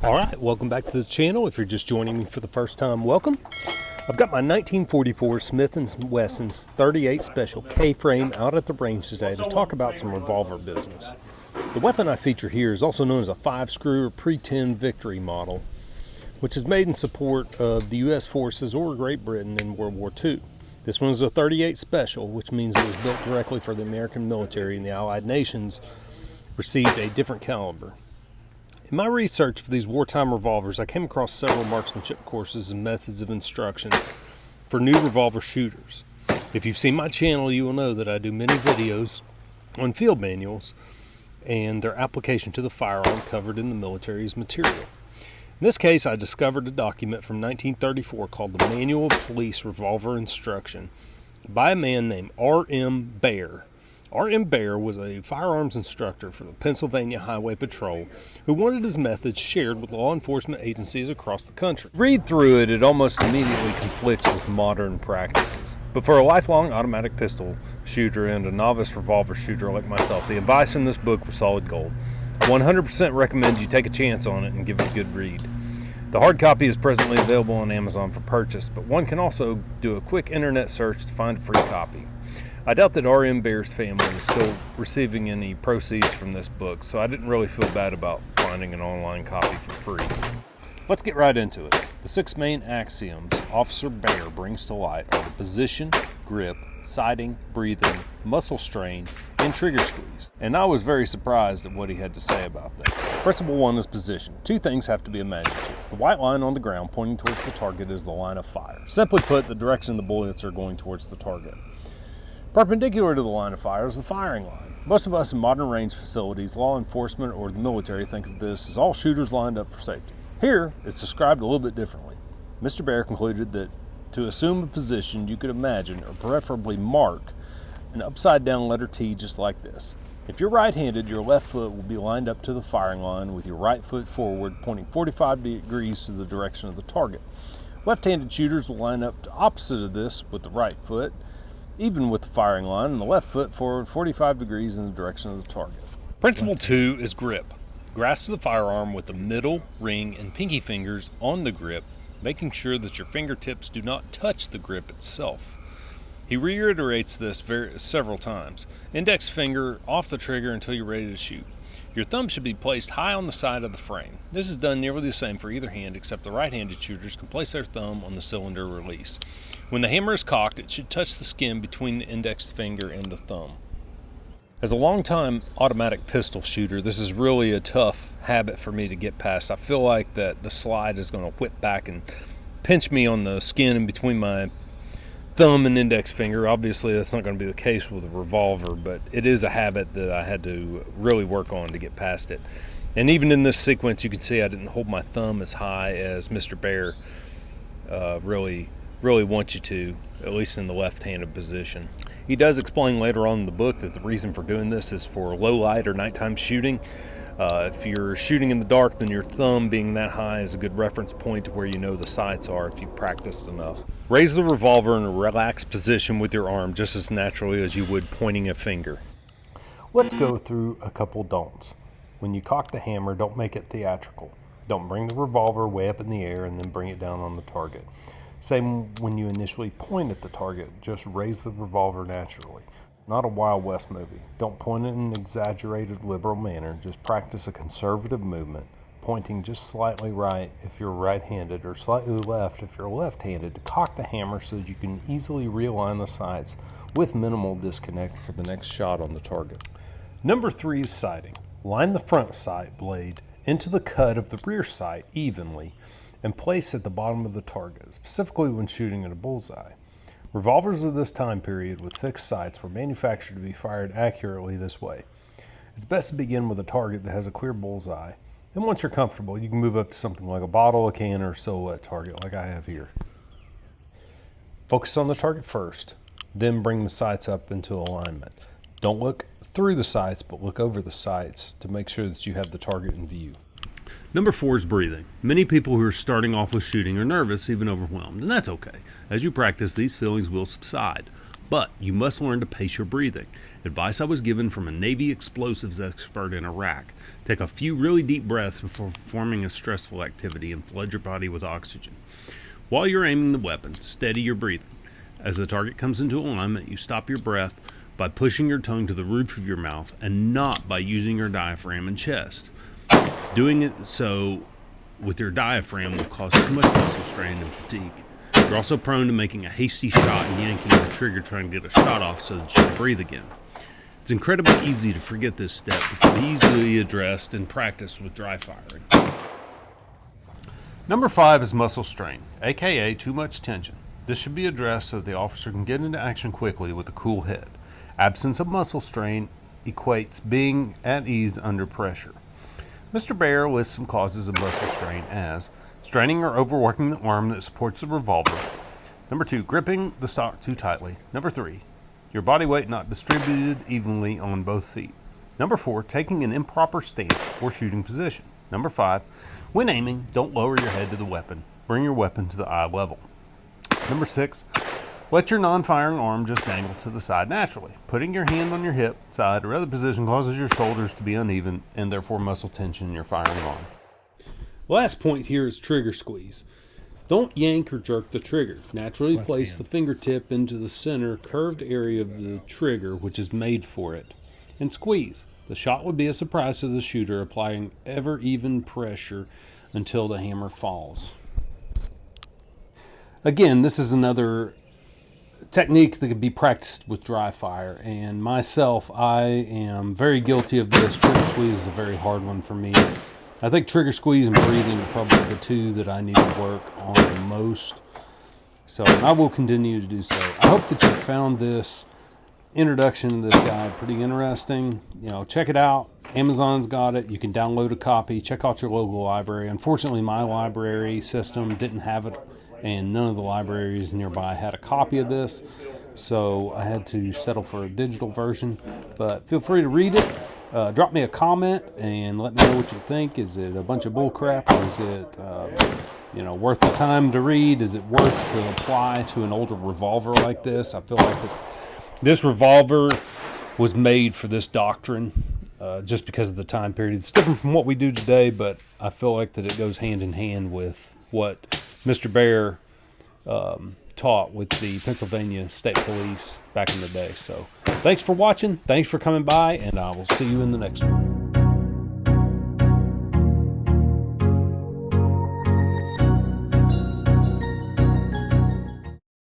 Alright, welcome back to the channel. If you're just joining me for the first time, welcome. I've got my 1944 Smith & Wesson's 38 Special K-frame out at the range today to talk about some revolver business. The weapon I feature here is also known as a 5-screw or pre-10 Victory Model, which is made in support of the U.S. forces or Great Britain in World War II. This one is a 38 Special, which means it was built directly for the American military, and the Allied nations received a different caliber. In my research for these wartime revolvers, I came across several marksmanship courses and methods of instruction for new revolver shooters. If you've seen my channel, you will know that I do many videos on field manuals and their application to the firearm covered in the military's material. In this case, I discovered a document from 1934 called the Manual of Police Revolver Instruction by a man named R.M. Bear. R.M. Bear was a firearms instructor for the Pennsylvania Highway Patrol who wanted his methods shared with law enforcement agencies across the country. Read through it, it almost immediately conflicts with modern practices. But for a lifelong automatic pistol shooter and a novice revolver shooter like myself, the advice in this book was solid gold. I 100% recommend you take a chance on it and give it a good read. The hard copy is presently available on Amazon for purchase, but one can also do a quick internet search to find a free copy. I doubt that R.M. Bear's family is still receiving any proceeds from this book, so I didn't really feel bad about finding an online copy for free. Let's get right into it. The 6 main axioms Officer Bear brings to light are the position, grip, sighting, breathing, muscle strain, and trigger squeeze. And I was very surprised at what he had to say about that. Principle 1 is position. 2 things have to be imagined here. The white line on the ground pointing towards the target is the line of fire. Simply put, the direction the bullets are going towards the target. Perpendicular to the line of fire is the firing line. Most of us in modern range facilities, law enforcement, or the military think of this as all shooters lined up for safety. Here, it's described a little bit differently. Mr. Bear concluded that to assume a position you could imagine, or preferably mark, an upside down letter T just like this. If you're right-handed, your left foot will be lined up to the firing line with your right foot forward, pointing 45 degrees to the direction of the target. Left-handed shooters will line up to opposite of this with the right foot, even with the firing line, and the left foot forward 45 degrees in the direction of the target. Principle 2 is grip. Grasp the firearm with the middle, ring, and pinky fingers on the grip, making sure that your fingertips do not touch the grip itself. He reiterates this several times. Index finger off the trigger until you're ready to shoot. Your thumb should be placed high on the side of the frame. This is done nearly the same for either hand, except the right-handed shooters can place their thumb on the cylinder release. When the hammer is cocked, it should touch the skin between the index finger and the thumb. As a long-time automatic pistol shooter, this is really a tough habit for me to get past. I feel like that the slide is going to whip back and pinch me on the skin in between my thumb and index finger. Obviously, that's not going to be the case with a revolver, but it is a habit that I had to really work on to get past it. And even in this sequence, you can see I didn't hold my thumb as high as Mr. Bear really wants you to, at least in the left-handed position. He does explain later on in the book that the reason for doing this is for low light or nighttime shooting. If you're shooting in the dark, then your thumb being that high is a good reference point to where you know the sights are if you've practiced enough. Raise the revolver in a relaxed position with your arm just as naturally as you would pointing a finger. Let's go through a couple don'ts. When you cock the hammer, don't make it theatrical. Don't bring the revolver way up in the air and then bring it down on the target. Same when you initially point at the target, just raise the revolver naturally. Not a Wild West movie. Don't point in an exaggerated liberal manner, just practice a conservative movement, pointing just slightly right if you're right-handed or slightly left if you're left-handed to cock the hammer so that you can easily realign the sights with minimal disconnect for the next shot on the target. Number 3 is sighting. Line the front sight blade into the cut of the rear sight evenly and place at the bottom of the target, specifically when shooting at a bullseye. Revolvers of this time period with fixed sights were manufactured to be fired accurately this way. It's best to begin with a target that has a clear bullseye, and once you're comfortable, you can move up to something like a bottle, a can, or a silhouette target like I have here. Focus on the target first, then bring the sights up into alignment. Don't look through the sights, but look over the sights to make sure that you have the target in view. Number 4 is breathing. Many people who are starting off with shooting are nervous, even overwhelmed, and that's okay. As you practice, these feelings will subside. But you must learn to pace your breathing. Advice I was given from a Navy explosives expert in Iraq. Take a few really deep breaths before performing a stressful activity and flood your body with oxygen. While you're aiming the weapon, steady your breathing. As the target comes into alignment, you stop your breath by pushing your tongue to the roof of your mouth and not by using your diaphragm and chest. Doing it so with your diaphragm will cause too much muscle strain and fatigue. You're also prone to making a hasty shot and yanking the trigger trying to get a shot off so that you can breathe again. It's incredibly easy to forget this step, but can be easily addressed and practiced with dry firing. Number 5 is muscle strain, aka too much tension. This should be addressed so the officer can get into action quickly with a cool head. Absence of muscle strain equates being at ease under pressure. Mr. Baer lists some causes of muscle strain as straining or overworking the arm that supports the revolver. Number 2, gripping the stock too tightly. Number 3, your body weight not distributed evenly on both feet. Number 4, taking an improper stance or shooting position. Number 5, when aiming, don't lower your head to the weapon. Bring your weapon to the eye level. Number 6, let your non-firing arm just dangle to the side naturally. Putting your hand on your hip, side, or other position causes your shoulders to be uneven and therefore muscle tension in your firing arm. Last point here is trigger squeeze. Don't yank or jerk the trigger. Naturally place the fingertip into the center curved area of the trigger, which is made for it, and squeeze. The shot would be a surprise to the shooter, applying ever even pressure until the hammer falls. Again, this is another technique that can be practiced with dry fire, and myself, I am very guilty of this. Trigger squeeze is a very hard one for me. I think trigger squeeze and breathing are probably the two that I need to work on the most. So I will continue to do so. I hope that you found this introduction to this guide pretty interesting. Check it out. Amazon's got it. You can download a copy. Check out your local library. Unfortunately, my library system didn't have it, and none of the libraries nearby had a copy of this. So I had to settle for a digital version. But feel free to read it. Drop me a comment and let me know what you think. Is it a bunch of bull crap, or is it worth the time to read? Is it worth to apply to an older revolver like this? I feel like that this revolver was made for this doctrine just because of the time period. It's different from what we do today, but I feel like that it goes hand in hand with what Mr. Baer taught with the Pennsylvania State Police back in the day. So thanks for watching. Thanks for coming by, and I will see you in the next one.